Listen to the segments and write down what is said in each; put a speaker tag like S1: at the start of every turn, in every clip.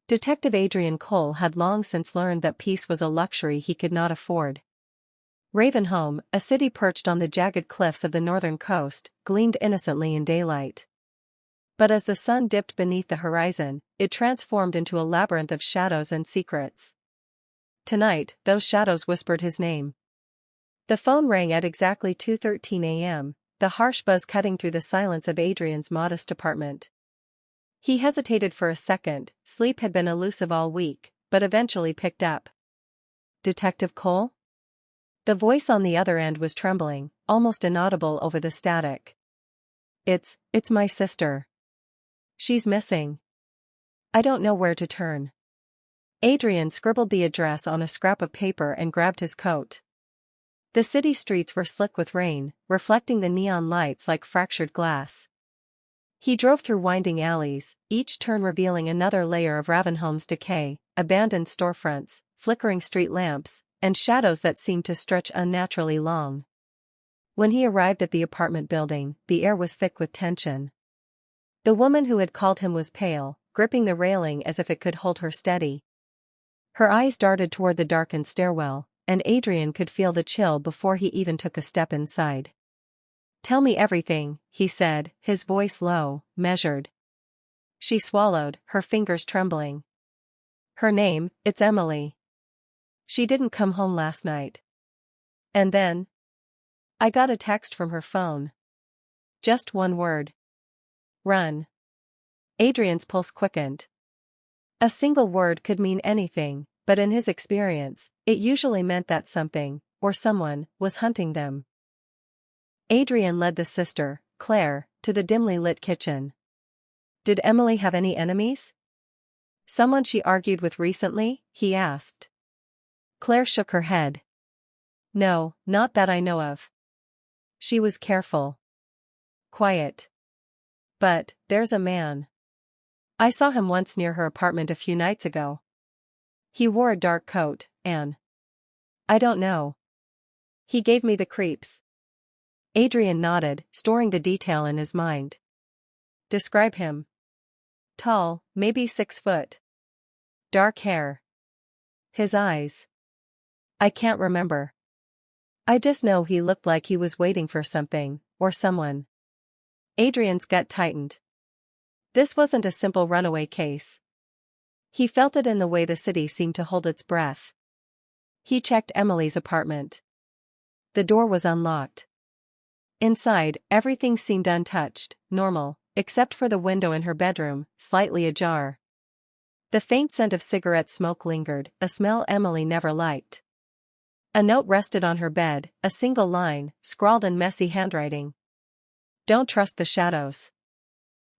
S1: Detective Adrian Cole had long since learned that peace was a luxury he could not afford. Ravenholm, a city perched on the jagged cliffs of the northern coast, gleamed innocently in daylight. But as the sun dipped beneath the horizon, it transformed into a labyrinth of shadows and secrets. Tonight, those shadows whispered his name. The phone rang at exactly 2:13 a.m., the harsh buzz cutting through the silence of Adrian's modest apartment. He hesitated for a second. Sleep had been elusive all week, but eventually picked up. "Detective Cole?" The voice on the other end was trembling, almost inaudible over the static. It's my sister. She's missing. I don't know where to turn." Adrian scribbled the address on a scrap of paper and grabbed his coat. The city streets were slick with rain, reflecting the neon lights like fractured glass. He drove through winding alleys, each turn revealing another layer of Ravenholm's decay, abandoned storefronts, flickering street lamps, and shadows that seemed to stretch unnaturally long. When he arrived at the apartment building, the air was thick with tension. The woman who had called him was pale, gripping the railing as if it could hold her steady. Her eyes darted toward the darkened stairwell, and Adrian could feel the chill before he even took a step inside. "Tell me everything," he said, his voice low, measured. She swallowed, her fingers trembling. "Her name, it's Emily. She didn't come home last night. And then I got a text from her phone. Just one word. Run." Adrian's pulse quickened. A single word could mean anything, but in his experience, it usually meant that something, or someone, was hunting them. Adrian led the sister, Claire, to the dimly lit kitchen. "Did Emily have any enemies? Someone she argued with recently?" he asked. Claire shook her head. "No, not that I know of. She was careful. Quiet. But, there's a man. I saw him once near her apartment a few nights ago. He wore a dark coat, and I don't know. He gave me the creeps." Adrian nodded, storing the detail in his mind. "Describe him." "Tall, maybe 6 foot. Dark hair. His eyes. I can't remember. I just know he looked like he was waiting for something, or someone." Adrian's gut tightened. This wasn't a simple runaway case. He felt it in the way the city seemed to hold its breath. He checked Emily's apartment. The door was unlocked. Inside, everything seemed untouched, normal, except for the window in her bedroom, slightly ajar. The faint scent of cigarette smoke lingered, a smell Emily never liked. A note rested on her bed, a single line, scrawled in messy handwriting. "Don't trust the shadows.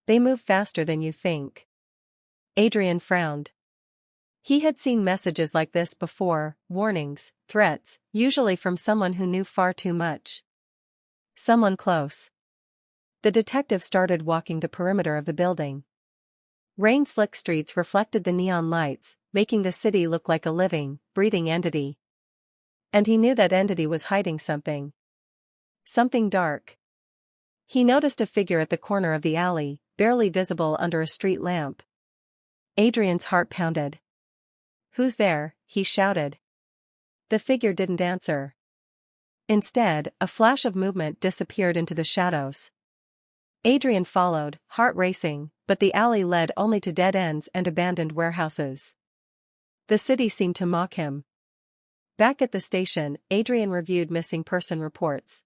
S1: They move faster than you think." Adrian frowned. He had seen messages like this before, warnings, threats, usually from someone who knew far too much. Someone close. The detective started walking the perimeter of the building. Rain-slick streets reflected the neon lights, making the city look like a living, breathing entity. And he knew that entity was hiding something. Something dark. He noticed a figure at the corner of the alley, barely visible under a street lamp. Adrian's heart pounded. "Who's there?" he shouted. The figure didn't answer. Instead, a flash of movement disappeared into the shadows. Adrian followed, heart racing, but the alley led only to dead ends and abandoned warehouses. The city seemed to mock him. Back at the station, Adrian reviewed missing person reports.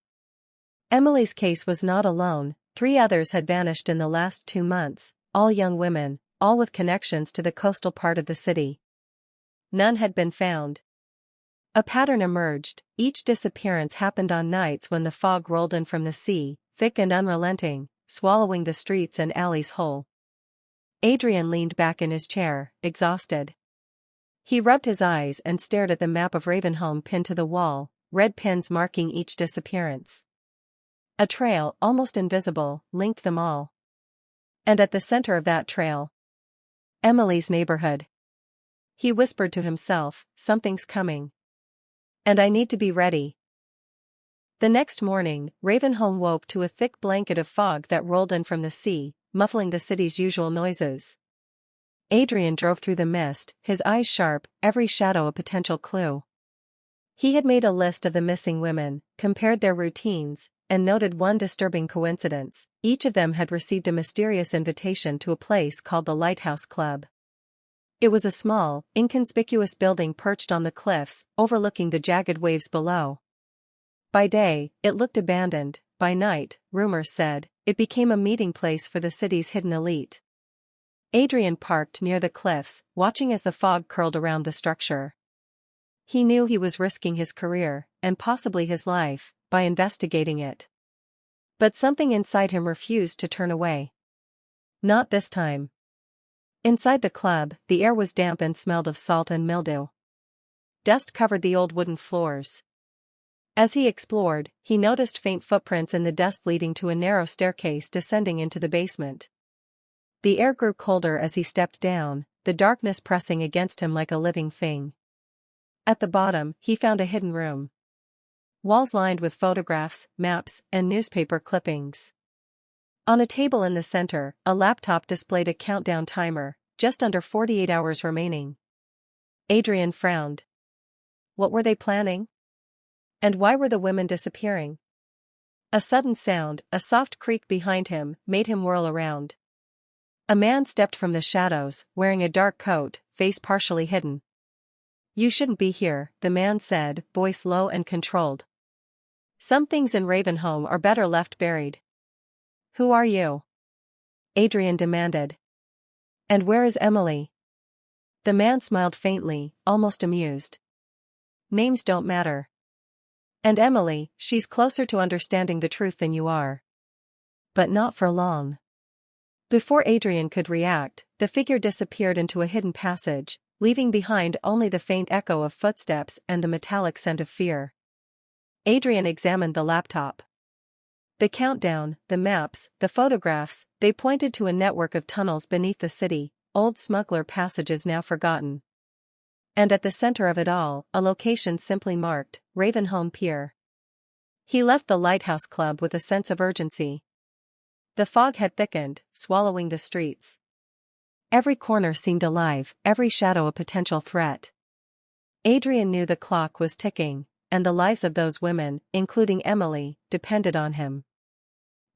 S1: Emily's case was not alone. 3 others had vanished in the last 2 months, all young women, all with connections to the coastal part of the city. None had been found. A pattern emerged. Each disappearance happened on nights when the fog rolled in from the sea, thick and unrelenting, swallowing the streets and alleys whole. Adrian leaned back in his chair, exhausted. He rubbed his eyes and stared at the map of Ravenholm pinned to the wall, red pins marking each disappearance. A trail, almost invisible, linked them all. And at the center of that trail, Emily's neighborhood. He whispered to himself, "Something's coming. And I need to be ready." The next morning, Ravenholm woke to a thick blanket of fog that rolled in from the sea, muffling the city's usual noises. Adrian drove through the mist, his eyes sharp, every shadow a potential clue. He had made a list of the missing women, compared their routines, and noted one disturbing coincidence: each of them had received a mysterious invitation to a place called the Lighthouse Club. It was a small, inconspicuous building perched on the cliffs, overlooking the jagged waves below. By day, it looked abandoned; by night, rumors said, it became a meeting place for the city's hidden elite. Adrian parked near the cliffs, watching as the fog curled around the structure. He knew he was risking his career, and possibly his life, by investigating it. But something inside him refused to turn away. Not this time. Inside the club, the air was damp and smelled of salt and mildew. Dust covered the old wooden floors. As he explored, he noticed faint footprints in the dust leading to a narrow staircase descending into the basement. The air grew colder as he stepped down, the darkness pressing against him like a living thing. At the bottom, he found a hidden room. Walls lined with photographs, maps, and newspaper clippings. On a table in the center, a laptop displayed a countdown timer, just under 48 hours remaining. Adrian frowned. What were they planning? And why were the women disappearing? A sudden sound, a soft creak behind him, made him whirl around. A man stepped from the shadows, wearing a dark coat, face partially hidden. "You shouldn't be here," the man said, voice low and controlled. "Some things in Ravenholm are better left buried." "Who are you?" Adrian demanded. "And where is Emily?" The man smiled faintly, almost amused. "Names don't matter. And Emily, she's closer to understanding the truth than you are." But not for long. Before Adrian could react, the figure disappeared into a hidden passage, leaving behind only the faint echo of footsteps and the metallic scent of fear. Adrian examined the laptop. The countdown, the maps, the photographs, they pointed to a network of tunnels beneath the city, old smuggler passages now forgotten. And at the center of it all, a location simply marked, Ravenholm Pier. He left the Lighthouse Club with a sense of urgency. The fog had thickened, swallowing the streets. Every corner seemed alive, every shadow a potential threat. Adrian knew the clock was ticking, and the lives of those women, including Emily, depended on him.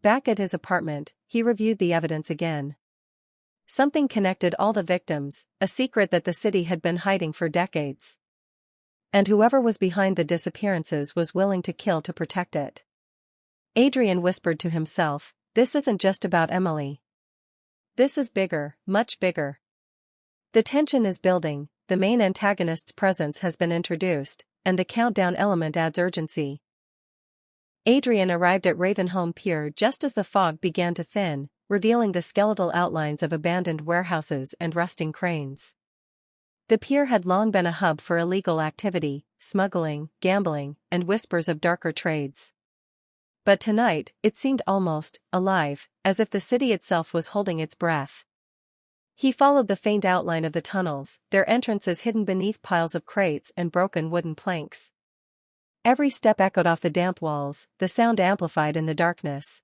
S1: Back at his apartment, he reviewed the evidence again. Something connected all the victims, a secret that the city had been hiding for decades. And whoever was behind the disappearances was willing to kill to protect it. Adrian whispered to himself, "This isn't just about Emily. This is bigger, much bigger." The tension is building, the main antagonist's presence has been introduced, and the countdown element adds urgency. Adrian arrived at Ravenholm Pier just as the fog began to thin, revealing the skeletal outlines of abandoned warehouses and rusting cranes. The pier had long been a hub for illegal activity, smuggling, gambling, and whispers of darker trades. But tonight, it seemed almost alive, as if the city itself was holding its breath. He followed the faint outline of the tunnels, their entrances hidden beneath piles of crates and broken wooden planks. Every step echoed off the damp walls, the sound amplified in the darkness.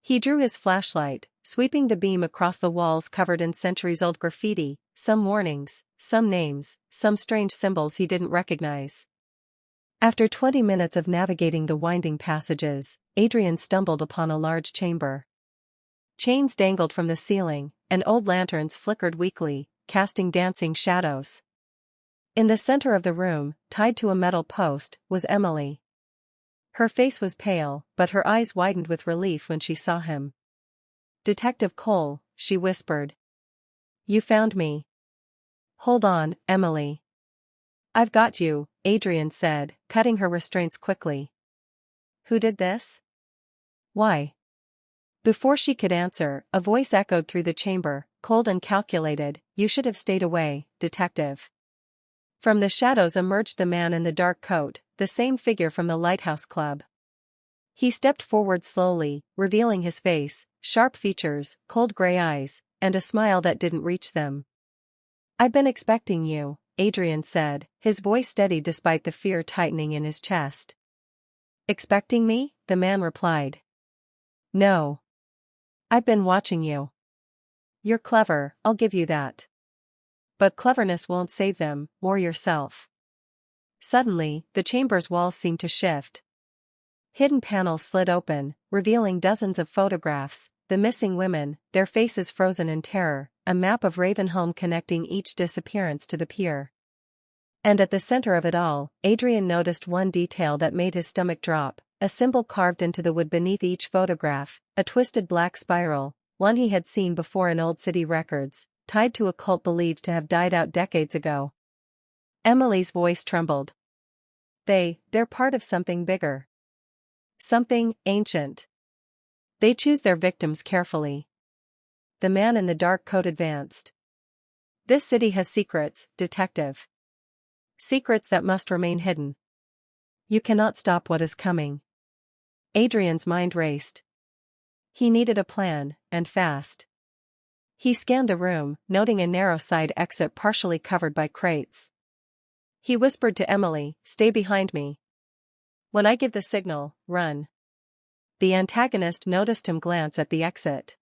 S1: He drew his flashlight, sweeping the beam across the walls covered in centuries-old graffiti, some warnings, some names, some strange symbols he didn't recognize. After 20 minutes of navigating the winding passages, Adrian stumbled upon a large chamber. Chains dangled from the ceiling, and old lanterns flickered weakly, casting dancing shadows. In the center of the room, tied to a metal post, was Emily. Her face was pale, but her eyes widened with relief when she saw him. "Detective Cole," she whispered. "You found me." "Hold on, Emily. I've got you," Adrian said, cutting her restraints quickly. "Who did this? Why?" Before she could answer, a voice echoed through the chamber, cold and calculated, "You should have stayed away, detective." From the shadows emerged the man in the dark coat, the same figure from the Lighthouse Club. He stepped forward slowly, revealing his face, sharp features, cold gray eyes, and a smile that didn't reach them. "I've been expecting you," Adrian said, his voice steady despite the fear tightening in his chest. "Expecting me?" the man replied. "No. I've been watching you. You're clever, I'll give you that. But cleverness won't save them, or yourself. Suddenly, the chamber's walls seemed to shift. Hidden panels slid open, revealing dozens of photographs, the missing women, their faces frozen in terror, a map of Ravenholm connecting each disappearance to the pier. And at the center of it all, Adrian noticed one detail that made his stomach drop, a symbol carved into the wood beneath each photograph, a twisted black spiral, one he had seen before in old city records, tied to a cult believed to have died out decades ago. Emily's voice trembled. They're part of something bigger. Something ancient. They choose their victims carefully. The man in the dark coat advanced. This city has secrets, detective. Secrets that must remain hidden. You cannot stop what is coming. Adrian's mind raced. He needed a plan, and fast. He scanned the room, noting a narrow side exit partially covered by crates. He whispered to Emily, "Stay behind me. When I give the signal, run." The antagonist noticed him glance at the exit.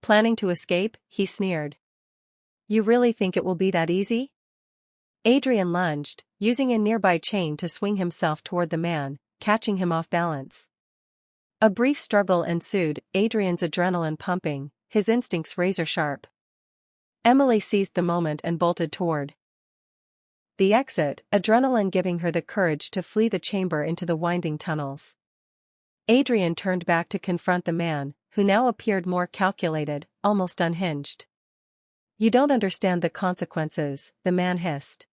S1: Planning to escape, he sneered. "You really think it will be that easy?" Adrian lunged, using a nearby chain to swing himself toward the man, catching him off balance. A brief struggle ensued, Adrian's adrenaline pumping, his instincts razor-sharp. Emily seized the moment and bolted toward the exit, adrenaline giving her the courage to flee the chamber into the winding tunnels. Adrian turned back to confront the man, who now appeared more calculated, almost unhinged. "You don't understand the consequences," the man hissed.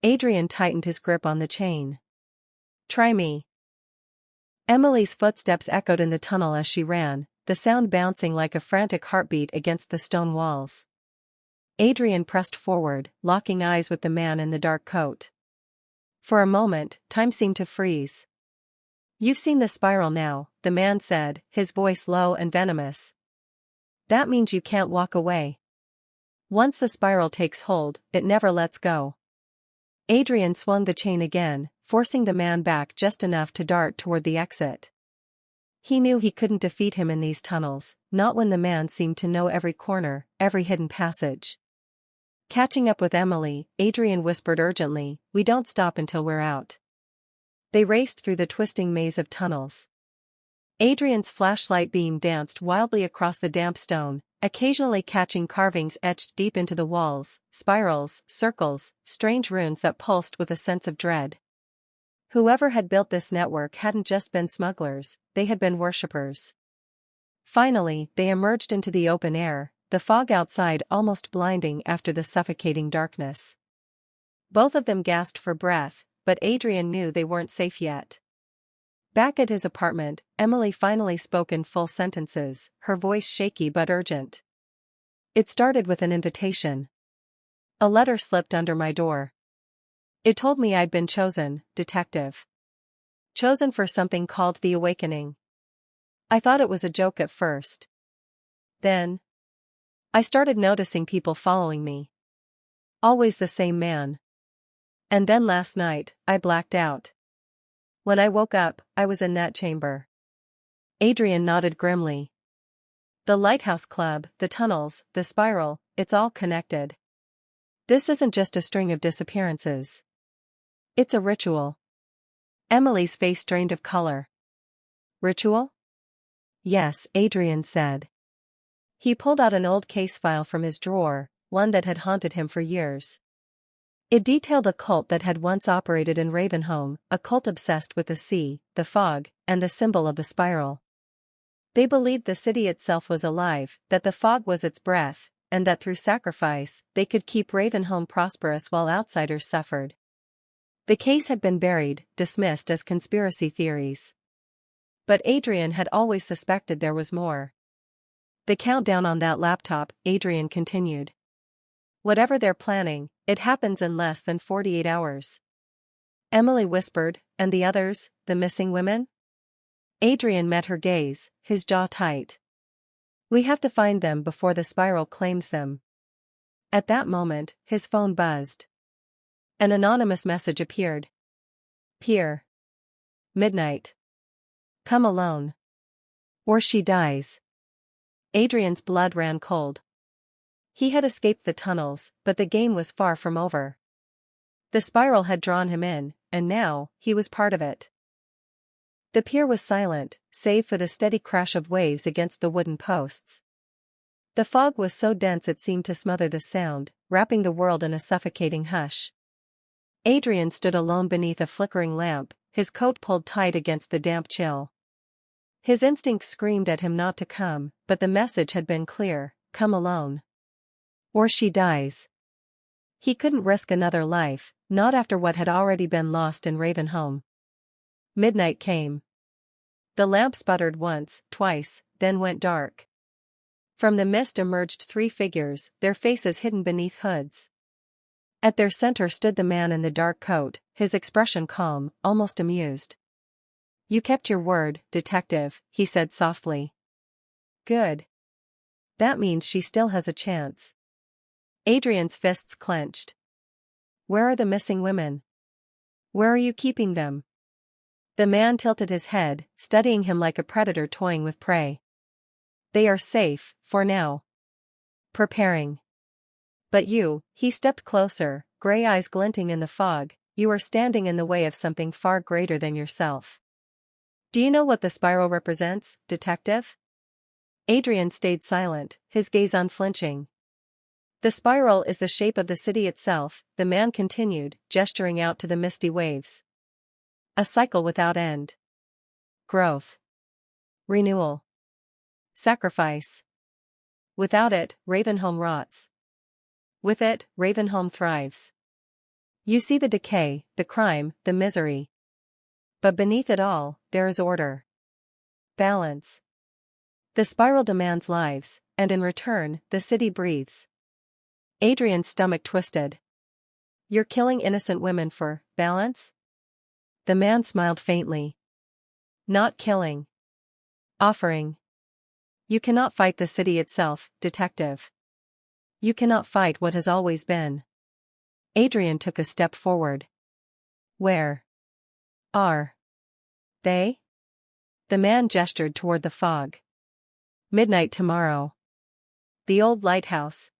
S1: Adrian tightened his grip on the chain. "Try me." Emily's footsteps echoed in the tunnel as she ran, the sound bouncing like a frantic heartbeat against the stone walls. Adrian pressed forward, locking eyes with the man in the dark coat. For a moment, time seemed to freeze. "You've seen the spiral now," the man said, his voice low and venomous. "That means you can't walk away. Once the spiral takes hold, it never lets go." Adrian swung the chain again, forcing the man back just enough to dart toward the exit. He knew he couldn't defeat him in these tunnels, not when the man seemed to know every corner, every hidden passage. Catching up with Emily, Adrian whispered urgently, "We don't stop until we're out." They raced through the twisting maze of tunnels. Adrian's flashlight beam danced wildly across the damp stone, occasionally catching carvings etched deep into the walls, spirals, circles, strange runes that pulsed with a sense of dread. Whoever had built this network hadn't just been smugglers, they had been worshippers. Finally, they emerged into the open air, the fog outside almost blinding after the suffocating darkness. Both of them gasped for breath, but Adrian knew they weren't safe yet. Back at his apartment, Emily finally spoke in full sentences, her voice shaky but urgent. "It started with an invitation. A letter slipped under my door. It told me I'd been chosen, detective. Chosen for something called the Awakening. I thought it was a joke at first. Then I started noticing people following me. Always the same man. And then last night, I blacked out. When I woke up, I was in that chamber." Adrian nodded grimly. "The lighthouse club, the tunnels, the spiral, it's all connected. This isn't just a string of disappearances. It's a ritual." Emily's face drained of color. "Ritual?" "Yes," Adrian said. He pulled out an old case file from his drawer, one that had haunted him for years. It detailed a cult that had once operated in Ravenholm, a cult obsessed with the sea, the fog, and the symbol of the spiral. They believed the city itself was alive, that the fog was its breath, and that through sacrifice, they could keep Ravenholm prosperous while outsiders suffered. The case had been buried, dismissed as conspiracy theories. But Adrian had always suspected there was more. "The countdown on that laptop," Adrian continued. "Whatever they're planning, it happens in less than 48 hours. Emily whispered, "And the others, the missing women?" Adrian met her gaze, his jaw tight. "We have to find them before the spiral claims them." At that moment, his phone buzzed. An anonymous message appeared. "Pier. Midnight. Come alone. Or she dies." Adrian's blood ran cold. He had escaped the tunnels, but the game was far from over. The spiral had drawn him in, and now, he was part of it. The pier was silent, save for the steady crash of waves against the wooden posts. The fog was so dense it seemed to smother the sound, wrapping the world in a suffocating hush. Adrian stood alone beneath a flickering lamp, his coat pulled tight against the damp chill. His instinct screamed at him not to come, but the message had been clear: come alone. Or she dies. He couldn't risk another life, not after what had already been lost in Ravenholm. Midnight came. The lamp sputtered once, twice, then went dark. From the mist emerged three figures, their faces hidden beneath hoods. At their center stood the man in the dark coat, his expression calm, almost amused. "You kept your word, detective," he said softly. "Good. That means she still has a chance." Adrian's fists clenched. "Where are the missing women? Where are you keeping them?" The man tilted his head, studying him like a predator toying with prey. "They are safe, for now. Preparing. But you," he stepped closer, gray eyes glinting in the fog, "you are standing in the way of something far greater than yourself. Do you know what the spiral represents, detective?" Adrian stayed silent, his gaze unflinching. "The spiral is the shape of the city itself," the man continued, gesturing out to the misty waves. "A cycle without end. Growth. Renewal. Sacrifice. Without it, Ravenholm rots. With it, Ravenholm thrives. You see the decay, the crime, the misery. But beneath it all, there is order. Balance. The spiral demands lives, and in return, the city breathes." Adrian's stomach twisted. "You're killing innocent women for balance?" The man smiled faintly. "Not killing. Offering. You cannot fight the city itself, detective. You cannot fight what has always been." Adrian took a step forward. "Where are they?" The man gestured toward the fog. "Midnight tomorrow. The old lighthouse.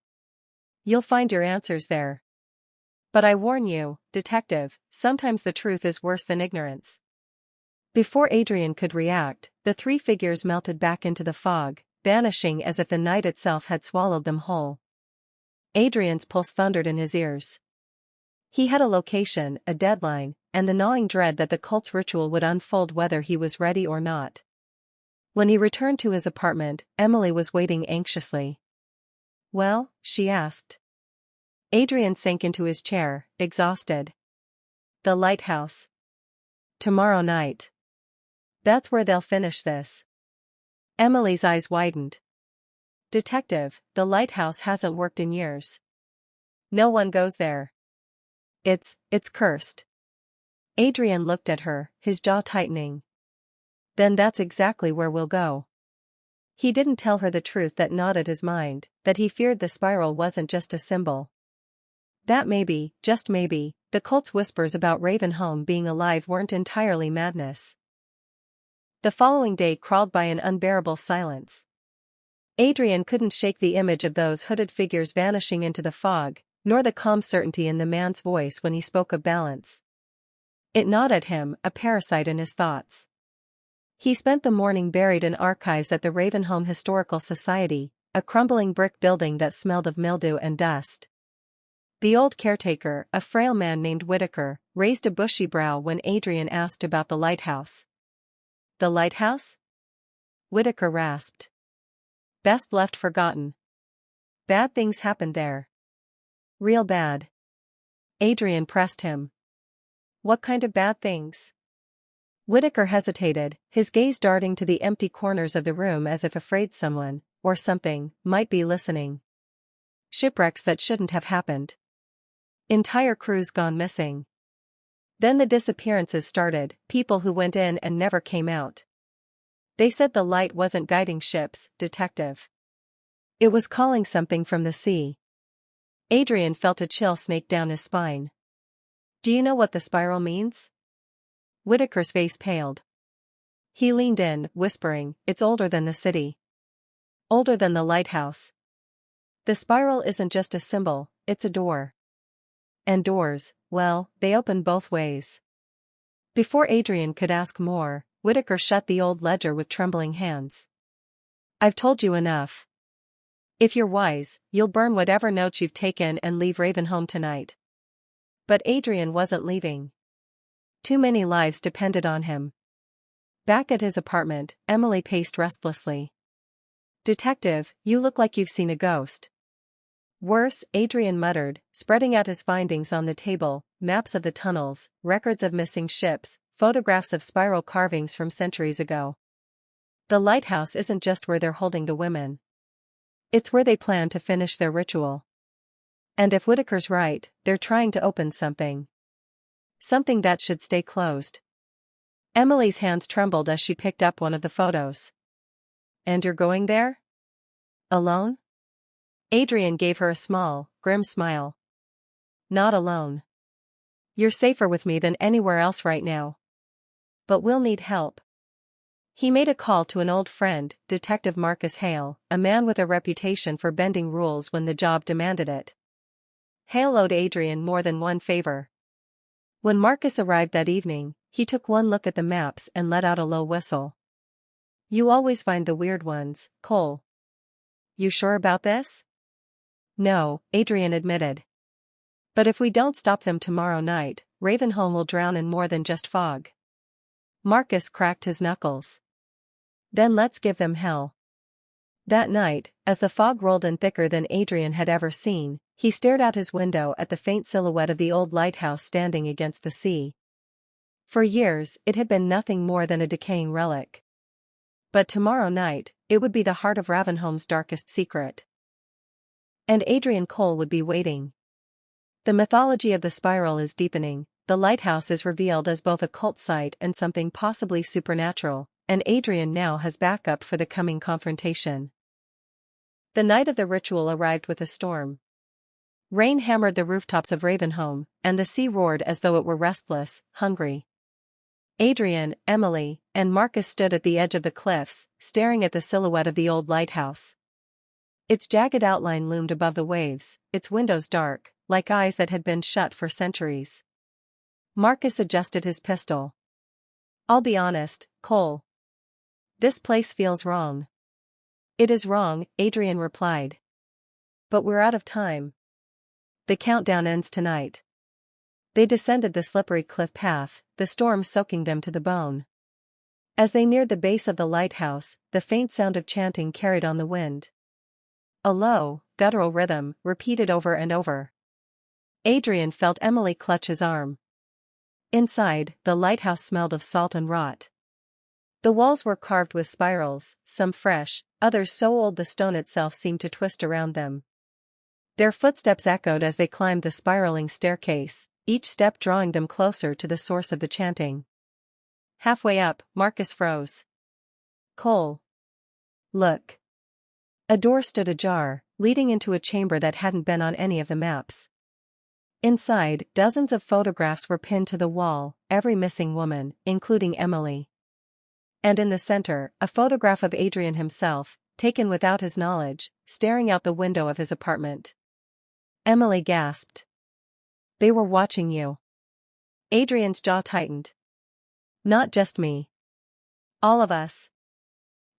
S1: You'll find your answers there. But I warn you, detective, sometimes the truth is worse than ignorance." Before Adrian could react, the three figures melted back into the fog, vanishing as if the night itself had swallowed them whole. Adrian's pulse thundered in his ears. He had a location, a deadline, and the gnawing dread that the cult's ritual would unfold whether he was ready or not. When he returned to his apartment, Emily was waiting anxiously. "Well?" she asked. Adrian sank into his chair, exhausted. "The lighthouse. Tomorrow night. That's where they'll finish this." Emily's eyes widened. "Detective, the lighthouse hasn't worked in years. No one goes there. It's cursed." Adrian looked at her, his jaw tightening. "Then that's exactly where we'll go." He didn't tell her the truth that gnawed at his mind, that he feared the spiral wasn't just a symbol. That maybe, just maybe, the cult's whispers about Ravenholm being alive weren't entirely madness. The following day crawled by in unbearable silence. Adrian couldn't shake the image of those hooded figures vanishing into the fog, nor the calm certainty in the man's voice when he spoke of balance. It gnawed at him, a parasite in his thoughts. He spent the morning buried in archives at the Ravenholm Historical Society, a crumbling brick building that smelled of mildew and dust. The old caretaker, a frail man named Whitaker, raised a bushy brow when Adrian asked about the lighthouse. "The lighthouse?" Whitaker rasped. "Best left forgotten. Bad things happened there. Real bad." Adrian pressed him. "What kind of bad things?" Whitaker hesitated, his gaze darting to the empty corners of the room as if afraid someone, or something, might be listening. "Shipwrecks that shouldn't have happened. Entire crews gone missing. Then the disappearances started, people who went in and never came out. They said the light wasn't guiding ships, detective. It was calling something from the sea." Adrian felt a chill snake down his spine. "Do you know what the spiral means?" Whitaker's face paled. He leaned in, whispering, "It's older than the city. Older than the lighthouse. The spiral isn't just a symbol, it's a door. And doors, well, they open both ways. Before Adrian could ask more, Whitaker shut the old ledger with trembling hands. I've told you enough. If you're wise, you'll burn whatever notes you've taken and leave Ravenholm tonight. But Adrian wasn't leaving. Too many lives depended on him. Back at his apartment, Emily paced restlessly. Detective, you look like you've seen a ghost. Worse, Adrian muttered, spreading out his findings on the table: maps of the tunnels, records of missing ships, photographs of spiral carvings from centuries ago. The lighthouse isn't just where they're holding the women. It's where they plan to finish their ritual. And if Whitaker's right, they're trying to open something. Something that should stay closed. Emily's hands trembled as she picked up one of the photos. And you're going there? Alone? Adrian gave her a small, grim smile. Not alone. You're safer with me than anywhere else right now. But we'll need help. He made a call to an old friend, Detective Marcus Hale, a man with a reputation for bending rules when the job demanded it. Hale owed Adrian more than one favor. When Marcus arrived that evening, he took one look at the maps and let out a low whistle. You always find the weird ones, Cole. You sure about this? No, Adrian admitted. But if we don't stop them tomorrow night, Ravenholm will drown in more than just fog. Marcus cracked his knuckles. Then let's give them hell. That night, as the fog rolled in thicker than Adrian had ever seen, he stared out his window at the faint silhouette of the old lighthouse standing against the sea. For years, it had been nothing more than a decaying relic. But tomorrow night, it would be the heart of Ravenholm's darkest secret. And Adrian Cole would be waiting. The mythology of the spiral is deepening, the lighthouse is revealed as both a cult site and something possibly supernatural, and Adrian now has backup for the coming confrontation. The night of the ritual arrived with a storm. Rain hammered the rooftops of Ravenholm, and the sea roared as though it were restless, hungry. Adrian, Emily, and Marcus stood at the edge of the cliffs, staring at the silhouette of the old lighthouse. Its jagged outline loomed above the waves, its windows dark, like eyes that had been shut for centuries. Marcus adjusted his pistol. I'll be honest, Cole. This place feels wrong. It is wrong, Adrian replied. But we're out of time. The countdown ends tonight. They descended the slippery cliff path, the storm soaking them to the bone. As they neared the base of the lighthouse, the faint sound of chanting carried on the wind. A low, guttural rhythm, repeated over and over. Adrian felt Emily clutch his arm. Inside, the lighthouse smelled of salt and rot. The walls were carved with spirals, some fresh, others so old the stone itself seemed to twist around them. Their footsteps echoed as they climbed the spiraling staircase, each step drawing them closer to the source of the chanting. Halfway up, Marcus froze. Cole. Look. A door stood ajar, leading into a chamber that hadn't been on any of the maps. Inside, dozens of photographs were pinned to the wall, every missing woman, including Emily. And in the center, a photograph of Adrian himself, taken without his knowledge, staring out the window of his apartment. Emily gasped. They were watching you. Adrian's jaw tightened. Not just me. All of us.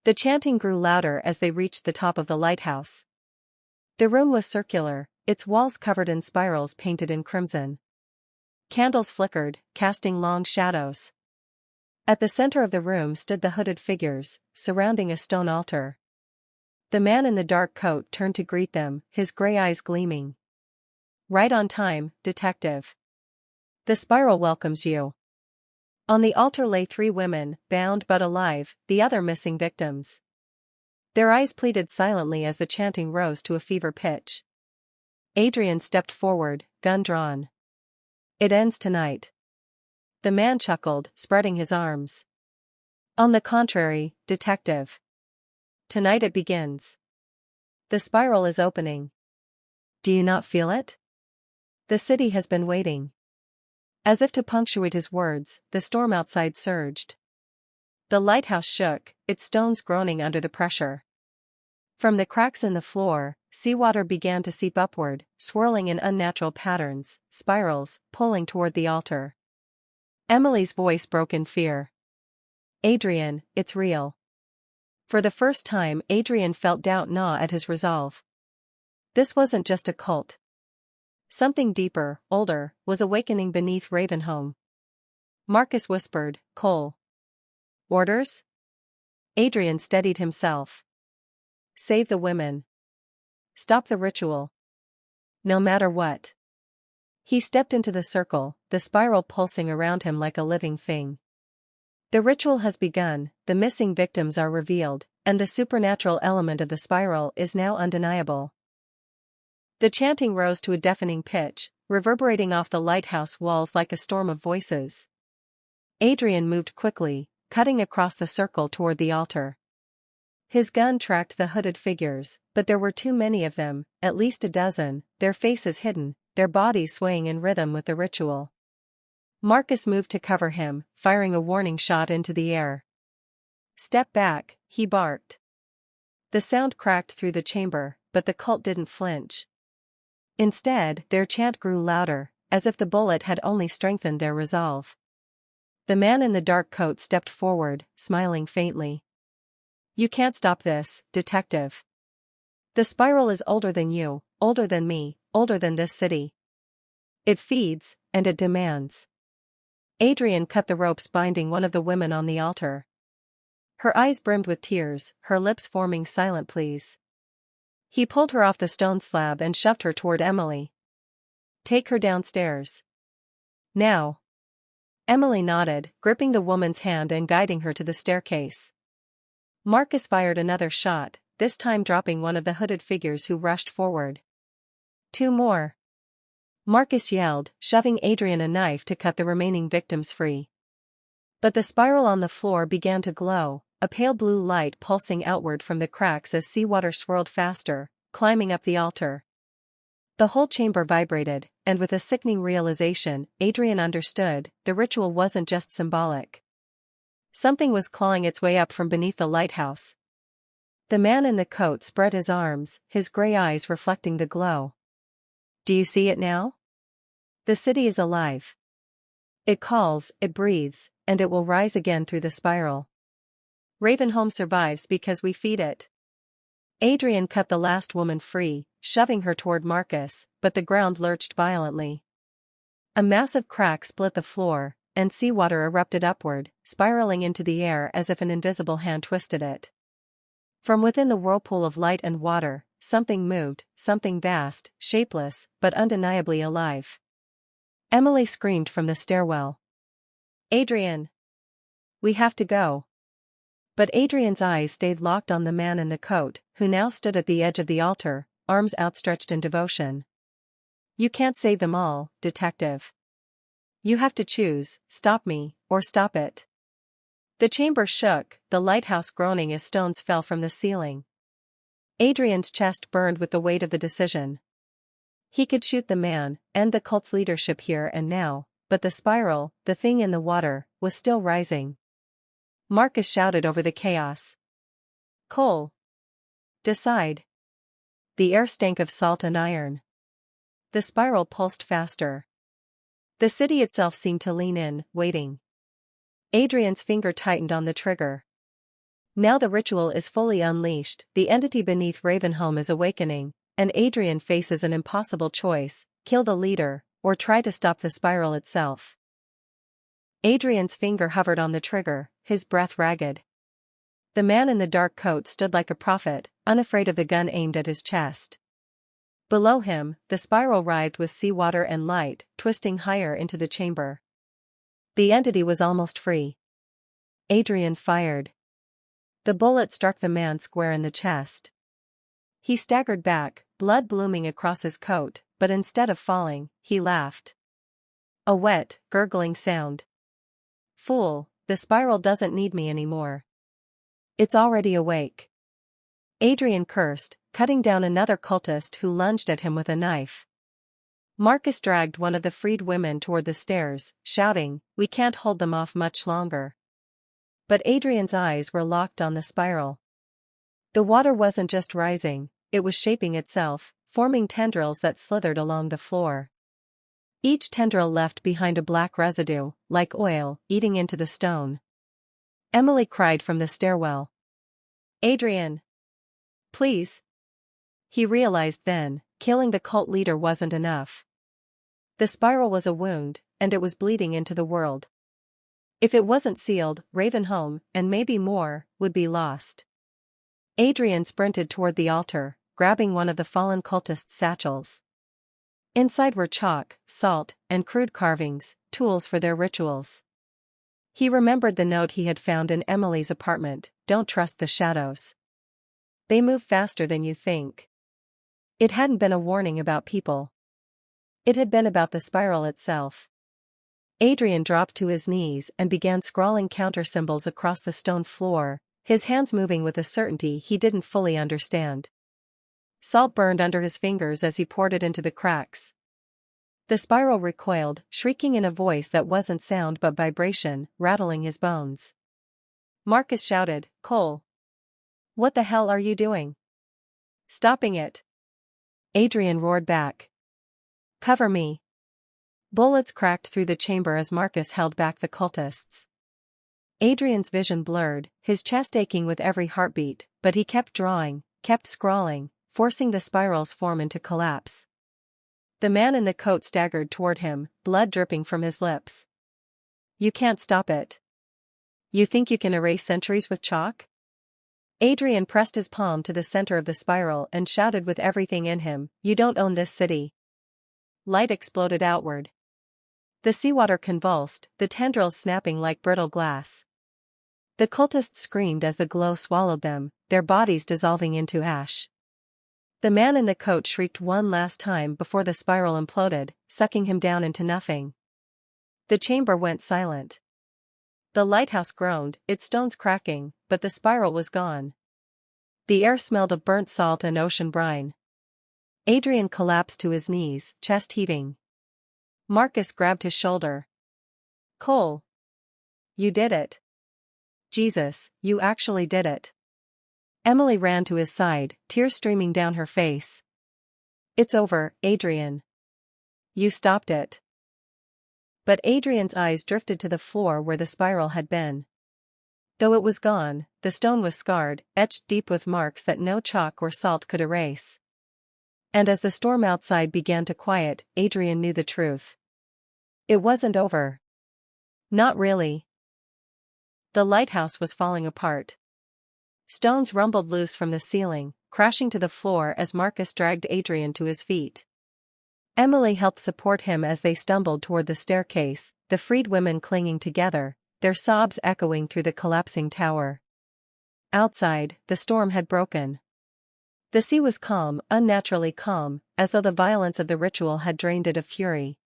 S1: The chanting grew louder as they reached the top of the lighthouse. The room was circular, its walls covered in spirals painted in crimson. Candles flickered, casting long shadows. At the center of the room stood the hooded figures, surrounding a stone altar. The man in the dark coat turned to greet them, his gray eyes gleaming. Right on time, detective. The spiral welcomes you. On the altar lay 3 women, bound but alive, the other missing victims. Their eyes pleaded silently as the chanting rose to a fever pitch. Adrian stepped forward, gun drawn. It ends tonight. The man chuckled, spreading his arms. On the contrary, detective. Tonight it begins. The spiral is opening. Do you not feel it? The city has been waiting. As if to punctuate his words, the storm outside surged. The lighthouse shook, its stones groaning under the pressure. From the cracks in the floor, seawater began to seep upward, swirling in unnatural patterns, spirals, pulling toward the altar. Emily's voice broke in fear. "Adrian, it's real." For the first time, Adrian felt doubt gnaw at his resolve. This wasn't just a cult. Something deeper, older, was awakening beneath Ravenholm. Marcus whispered, "Cole." "Orders?" Adrian steadied himself. "Save the women. Stop the ritual. No matter what." He stepped into the circle, the spiral pulsing around him like a living thing. The ritual has begun, the missing victims are revealed, and the supernatural element of the spiral is now undeniable. The chanting rose to a deafening pitch, reverberating off the lighthouse walls like a storm of voices. Adrian moved quickly, cutting across the circle toward the altar. His gun tracked the hooded figures, but there were too many of them, at least a dozen, their faces hidden, their bodies swaying in rhythm with the ritual. Marcus moved to cover him, firing a warning shot into the air. "Step back," he barked. The sound cracked through the chamber, but the cult didn't flinch. Instead, their chant grew louder, as if the bullet had only strengthened their resolve. The man in the dark coat stepped forward, smiling faintly. "You can't stop this, detective. The spiral is older than you, older than me, older than this city. It feeds, and it demands." Adrian cut the ropes binding one of the women on the altar. Her eyes brimmed with tears, her lips forming silent pleas. He pulled her off the stone slab and shoved her toward Emily. "Take her downstairs. Now." Emily nodded, gripping the woman's hand and guiding her to the staircase. Marcus fired another shot, this time dropping one of the hooded figures who rushed forward. "Two more." Marcus yelled, shoving Adrian a knife to cut the remaining victims free. But the spiral on the floor began to glow, a pale blue light pulsing outward from the cracks as seawater swirled faster, climbing up the altar. The whole chamber vibrated, and with a sickening realization, Adrian understood, the ritual wasn't just symbolic. Something was clawing its way up from beneath the lighthouse. The man in the coat spread his arms, his gray eyes reflecting the glow. "Do you see it now? The city is alive. It calls, it breathes, and it will rise again through the spiral. Ravenholm survives because we feed it." Adrian cut the last woman free, shoving her toward Marcus, but the ground lurched violently. A massive crack split the floor, and seawater erupted upward, spiraling into the air as if an invisible hand twisted it. From within the whirlpool of light and water, something moved, something vast, shapeless, but undeniably alive. Emily screamed from the stairwell. "Adrian! We have to go." But Adrian's eyes stayed locked on the man in the coat, who now stood at the edge of the altar, arms outstretched in devotion. "You can't save them all, detective. You have to choose, stop me, or stop it." The chamber shook, the lighthouse groaning as stones fell from the ceiling. Adrian's chest burned with the weight of the decision. He could shoot the man, end the cult's leadership here and now, but the spiral, the thing in the water, was still rising. Marcus shouted over the chaos. "Cole! Decide." The air stank of salt and iron. The spiral pulsed faster. The city itself seemed to lean in, waiting. Adrian's finger tightened on the trigger. Now the ritual is fully unleashed, the entity beneath Ravenholm is awakening, and Adrian faces an impossible choice: kill the leader, or try to stop the spiral itself. Adrian's finger hovered on the trigger, his breath ragged. The man in the dark coat stood like a prophet, unafraid of the gun aimed at his chest. Below him, the spiral writhed with seawater and light, twisting higher into the chamber. The entity was almost free. Adrian fired. The bullet struck the man square in the chest. He staggered back, blood blooming across his coat, but instead of falling, he laughed. A wet, gurgling sound. "Fool, the spiral doesn't need me anymore. It's already awake." Adrian cursed, cutting down another cultist who lunged at him with a knife. Marcus dragged one of the freed women toward the stairs, shouting, "We can't hold them off much longer." But Adrian's eyes were locked on the spiral. The water wasn't just rising, it was shaping itself, forming tendrils that slithered along the floor. Each tendril left behind a black residue, like oil, eating into the stone. Emily cried from the stairwell. "Adrian! Please!" He realized then, killing the cult leader wasn't enough. The spiral was a wound, and it was bleeding into the world. If it wasn't sealed, Ravenholm, and maybe more, would be lost. Adrian sprinted toward the altar, grabbing one of the fallen cultists' satchels. Inside were chalk, salt, and crude carvings, tools for their rituals. He remembered the note he had found in Emily's apartment: "Don't trust the shadows. They move faster than you think." It hadn't been a warning about people. It had been about the spiral itself. Adrian dropped to his knees and began scrawling counter-symbols across the stone floor, his hands moving with a certainty he didn't fully understand. Salt burned under his fingers as he poured it into the cracks. The spiral recoiled, shrieking in a voice that wasn't sound but vibration, rattling his bones. Marcus shouted, "Cole! What the hell are you doing? Stopping it!" Adrian roared back. "Cover me!" Bullets cracked through the chamber as Marcus held back the cultists. Adrian's vision blurred, his chest aching with every heartbeat, but he kept drawing, kept scrawling, forcing the spiral's form into collapse. The man in the coat staggered toward him, blood dripping from his lips. "You can't stop it. You think you can erase centuries with chalk?" Adrian pressed his palm to the center of the spiral and shouted with everything in him, "You don't own this city." Light exploded outward. The seawater convulsed, the tendrils snapping like brittle glass. The cultists screamed as the glow swallowed them, their bodies dissolving into ash. The man in the coat shrieked one last time before the spiral imploded, sucking him down into nothing. The chamber went silent. The lighthouse groaned, its stones cracking, but the spiral was gone. The air smelled of burnt salt and ocean brine. Adrian collapsed to his knees, chest heaving. Marcus grabbed his shoulder. "Cole! You did it! Jesus, you actually did it!" Emily ran to his side, tears streaming down her face. "It's over, Adrian. You stopped it." But Adrian's eyes drifted to the floor where the spiral had been. Though it was gone, the stone was scarred, etched deep with marks that no chalk or salt could erase. And as the storm outside began to quiet, Adrian knew the truth. It wasn't over. Not really. The lighthouse was falling apart. Stones rumbled loose from the ceiling, crashing to the floor as Marcus dragged Adrian to his feet. Emily helped support him as they stumbled toward the staircase, the freed women clinging together, their sobs echoing through the collapsing tower. Outside, the storm had broken. The sea was calm, unnaturally calm, as though the violence of the ritual had drained it of fury.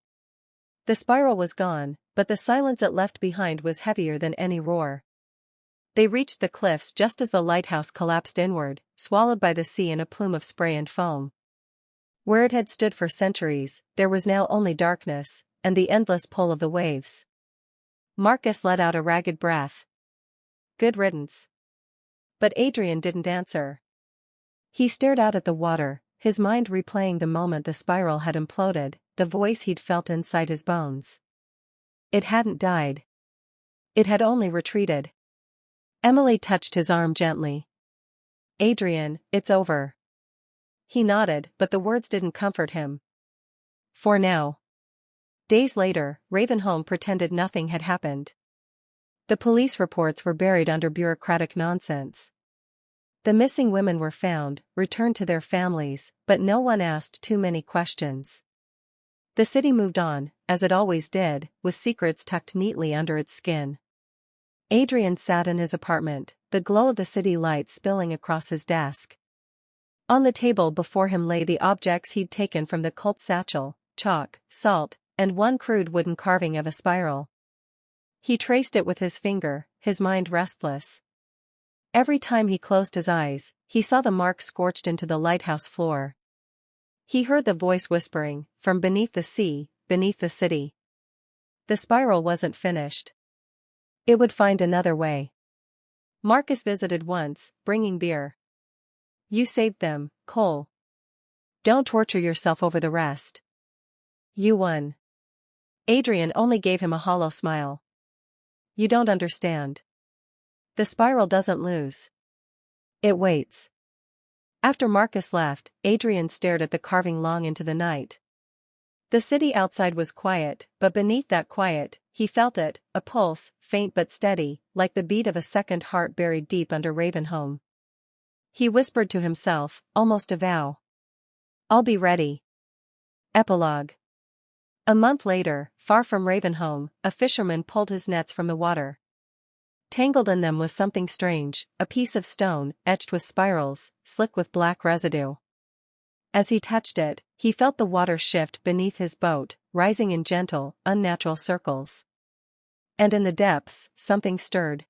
S1: The spiral was gone, but the silence it left behind was heavier than any roar. They reached the cliffs just as the lighthouse collapsed inward, swallowed by the sea in a plume of spray and foam. Where it had stood for centuries, there was now only darkness, and the endless pull of the waves. Marcus let out a ragged breath. "Good riddance." But Adrian didn't answer. He stared out at the water, his mind replaying the moment the spiral had imploded, the voice he'd felt inside his bones. It hadn't died. It had only retreated. Emily touched his arm gently. "Adrian, it's over." He nodded, but the words didn't comfort him. For now. Days later, Ravenholm pretended nothing had happened. The police reports were buried under bureaucratic nonsense. The missing women were found, returned to their families, but no one asked too many questions. The city moved on, as it always did, with secrets tucked neatly under its skin. Adrian sat in his apartment, the glow of the city lights spilling across his desk. On the table before him lay the objects he'd taken from the cult satchel: chalk, salt, and one crude wooden carving of a spiral. He traced it with his finger, his mind restless. Every time he closed his eyes, he saw the mark scorched into the lighthouse floor. He heard the voice whispering, from beneath the sea, beneath the city. The spiral wasn't finished. It would find another way. Marcus visited once, bringing beer. You saved them, Cole. Don't torture yourself over the rest. You won. Adrian only gave him a hollow smile. You don't understand. The spiral doesn't lose. It waits. After Marcus left, Adrian stared at the carving long into the night. The city outside was quiet, but beneath that quiet, he felt it, a pulse, faint but steady, like the beat of a second heart buried deep under Ravenholm. He whispered to himself, almost a vow. I'll be ready. Epilogue. A month later, far from Ravenholm, a fisherman pulled his nets from the water. Tangled in them was something strange, a piece of stone, etched with spirals, slick with black residue. As he touched it, he felt the water shift beneath his boat, rising in gentle, unnatural circles. And in the depths, something stirred.